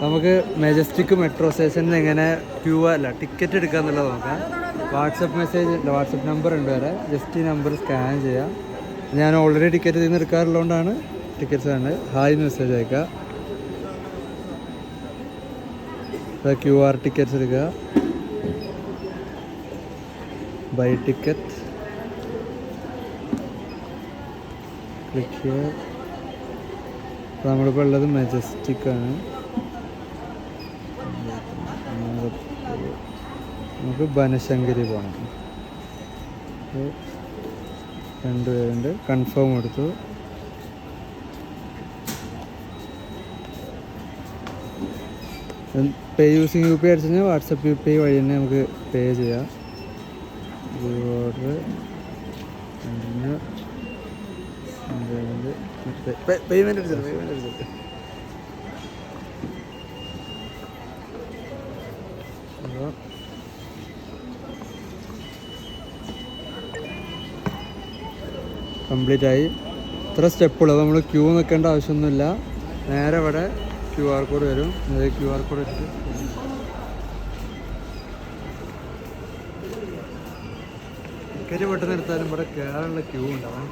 നമുക്ക് majestic metro സ്റ്റേഷനിൽ എങ്ങനെ ക്യൂ അല്ല ടിക്കറ്റ് എടുക്കുക എന്നുള്ളത് നോക്കാം. വാട്സപ്പ് നമ്പർ ഉണ്ട് വരെ. ജസ്റ്റ് ഈ നമ്പർ സ്കാൻ ചെയ്യാം. ഞാൻ ഓൾറെഡി ടിക്കറ്റ് ഇതിൽ നിന്ന് എടുക്കാറുള്ളതുകൊണ്ടാണ് ടിക്കറ്റ്സ് ആണ്. ഹായ് മെസ്സേജ് അയക്കുക. QR ടിക്കറ്റ്സ് എടുക്കുക. ബൈ ടിക്കറ്റ് ക്ലിക്ക് ചെയ്യുക. നമ്മളിപ്പോൾ ഉള്ളത് മെജസ്റ്റിക് ആണ്. നമുക്ക് ബനശങ്കരി പോകണം. 2 പേരുണ്ട്. കൺഫേം കൊടുത്തു. പേ യൂസിങ് UPI അടിച്ചു കഴിഞ്ഞാൽ വാട്സപ്പ് UPI വഴി തന്നെ നമുക്ക് പേ ചെയ്യാം. ഓർഡർ പേയ്മെൻറ്റ് എടുത്തിട്ട് കംപ്ലീറ്റ് ആയി. ഇത്ര സ്റ്റെപ്പുള്ളത്. നമ്മൾ ക്യൂ നിൽക്കേണ്ട ആവശ്യമൊന്നുമില്ല. നേരെ ഇവിടെ QR കോഡ് വരും. QR കോഡ് വെച്ചിട്ട് ടിക്കറ്റ് പെട്ടെന്ന് എടുത്താലും ഇവിടെ കയറാനുള്ള ക്യൂ ഉണ്ടാവും.